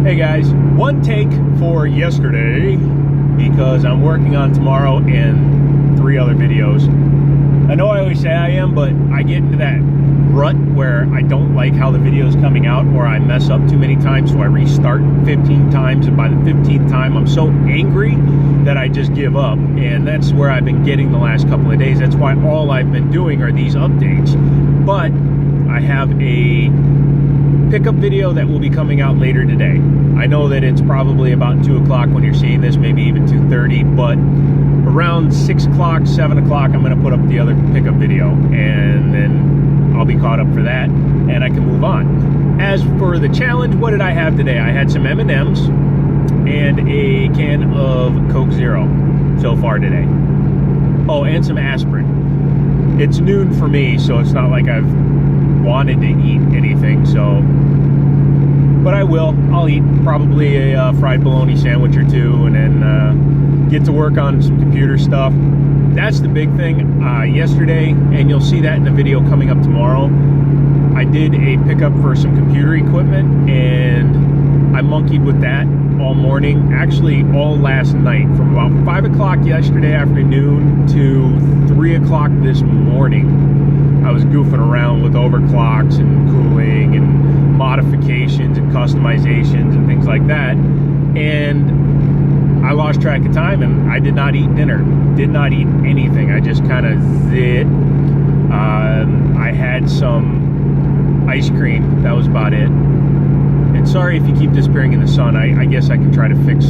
Hey guys, one take for yesterday because I'm working on tomorrow and 3 other videos. I know I always say I am, but I get into that rut where I don't like how the video is coming out, or I mess up too many times, so I restart 15 times, and by the 15th time I'm so angry that I just give up. And that's where I've been getting the last couple of days. That's why all I've been doing are these updates. But I have a pickup video that will be coming out later today. I know that it's probably about 2 o'clock when you're seeing this, maybe even 2:30, but around 6 o'clock, 7 o'clock, I'm going to put up the other pickup video, and then I'll be caught up for that, and I can move on. As for the challenge, what did I have today? I had some M&Ms and a can of Coke Zero so far today. Oh, and some aspirin. It's noon for me, so it's not like I've wanted to eat anything, so, but I'll eat probably a fried bologna sandwich or two, and then get to work on some computer stuff. That's the big thing. Yesterday, and you'll see that in the video coming up tomorrow, I did a pickup for some computer equipment, and I monkeyed with that all morning, actually all last night, from about 5 o'clock yesterday afternoon to 3 o'clock this morning. I was goofing around with overclocks and cooling and modifications and customizations and things like that, and I lost track of time, and I did not eat dinner, did not eat anything. I just kind of zit. I had some ice cream, that was about it. And sorry if you keep disappearing in the sun. I guess I can try to fix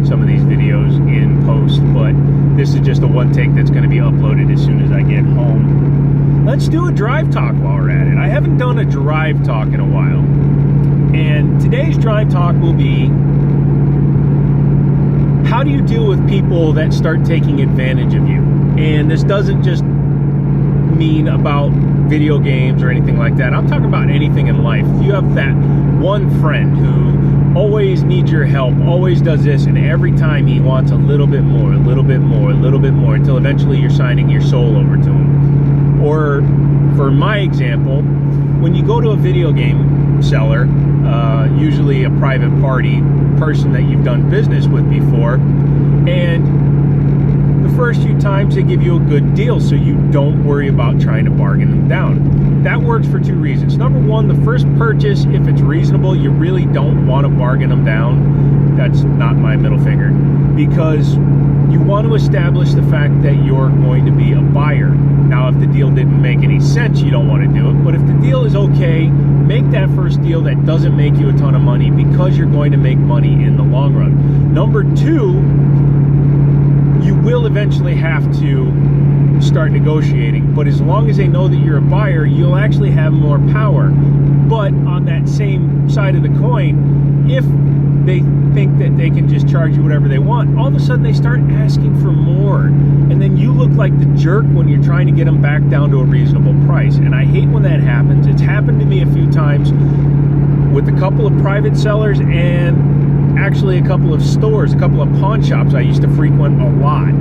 some of these videos in post, but this is just a one take that's going to be uploaded as soon as I get home. Let's do a drive talk while we're at it. I haven't done a drive talk in a while. And today's drive talk will be, how do you deal with people that start taking advantage of you? And this doesn't just mean about video games or anything like that. I'm talking about anything in life. If you have that one friend who always needs your help, always does this, and every time he wants a little bit more, a little bit more, a little bit more, until eventually you're signing your soul over to him. Or, for my example, when you go to a video game seller, usually a private party person that you've done business with before, and the first few times they give you a good deal, so you don't worry about trying to bargain them down. That works for 2 reasons. Number one, the first purchase, if it's reasonable, you really don't want to bargain them down. That's not my middle finger, because you want to establish the fact that you're going to be a buyer. Now, if the deal didn't make any sense, you don't want to do it. But if the deal is okay, make that first deal that doesn't make you a ton of money, because you're going to make money in the long run. Number two, you will eventually have to start negotiating, but as long as they know that you're a buyer, you'll actually have more power. But on that same side of the coin, if they think that they can just charge you whatever they want, all of a sudden they start asking for more, and then you look like the jerk when you're trying to get them back down to a reasonable price. And I hate when that happens. It's happened to me a few times with a couple of private sellers, and actually a couple of stores, a couple of pawn shops I used to frequent a lot.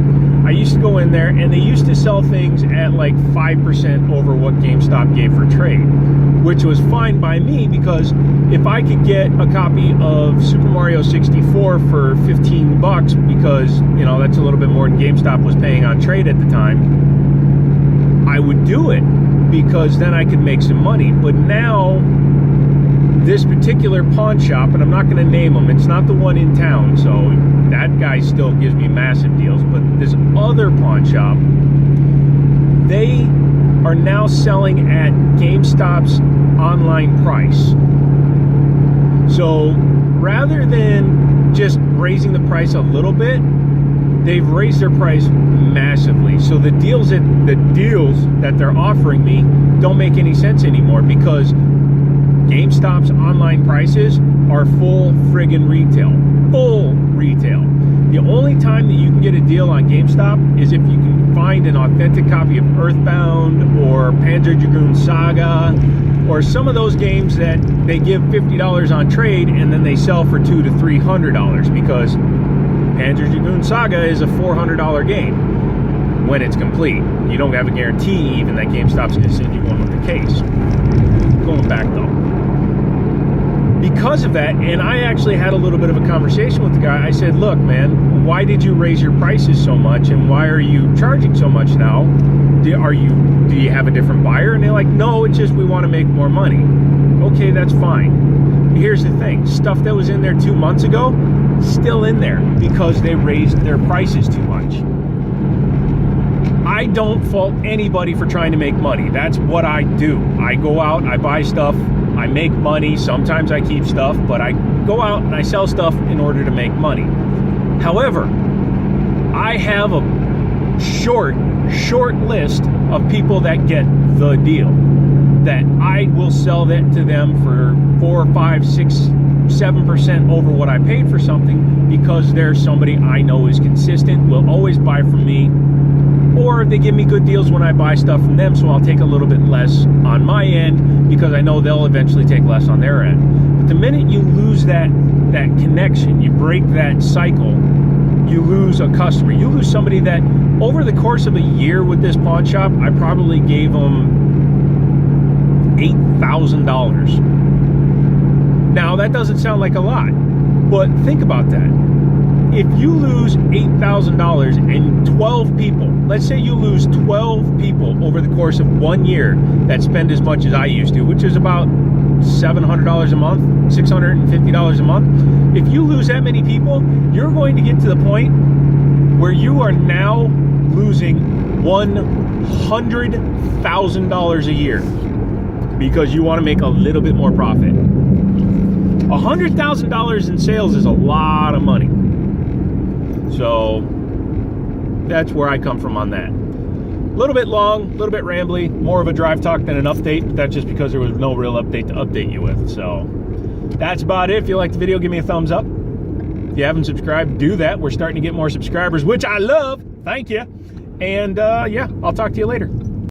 I used to go in there, and they used to sell things at like 5% over what GameStop gave for trade, which was fine by me, because if I could get a copy of Super Mario 64 for 15 bucks, because, you know, that's a little bit more than GameStop was paying on trade at the time, I would do it, because then I could make some money. But now, this particular pawn shop, and I'm not going to name them, it's not the one in town, so that guy still gives me massive deals, but this other pawn shop, they are now selling at GameStop's online price. So rather than just raising the price a little bit, they've raised their price massively. So the deals that they're offering me don't make any sense anymore, because GameStop's online prices are full friggin' retail. Full retail. The only time that you can get a deal on GameStop is if you can find an authentic copy of Earthbound or Panzer Dragoon Saga, or some of those games that they give $50 on trade and then they sell for $200 to $300, because Panzer Dragoon Saga is a $400 game when it's complete. You don't have a guarantee even that GameStop's going to send you one with the case. Going back though, because of that, and I actually had a little bit of a conversation with the guy. I said, look, man, why did you raise your prices so much, and why are you charging so much now? Do you have a different buyer? And they're like, no, it's just we want to make more money. Okay, that's fine. Here's the thing, stuff that was in there 2 months ago, still in there because they raised their prices too much. I don't fault anybody for trying to make money. That's what I do. I go out, I buy stuff, I make money. Sometimes I keep stuff, but I go out and I sell stuff in order to make money. However, I have a short list of people that get the deal, that I will sell that to them for 4, 5, 6, 7% over what I paid for something, because there's somebody I know is consistent, will always buy from me, or they give me good deals when I buy stuff from them, so I'll take a little bit less on my end because I know they'll eventually take less on their end. But the minute you lose that connection, you break that cycle, you lose a customer. You lose somebody that over the course of a year with this pawn shop, I probably gave them $8,000. Now, that doesn't sound like a lot, but think about that. If you lose $8,000 and 12 people, let's say you lose 12 people over the course of 1 year that spend as much as I used to, which is about $700 a month, $650 a month. If you lose that many people, you're going to get to the point where you are now losing $100,000 a year because you want to make a little bit more profit. $100,000 in sales is a lot of money. So that's where I come from on that. A little bit long, a little bit rambly, more of a drive talk than an update, but that's just because there was no real update to update you with. So that's about it. If you liked the video, give me a thumbs up. If you haven't subscribed, do that. We're starting to get more subscribers, which I love. Thank you. And yeah, I'll talk to you later.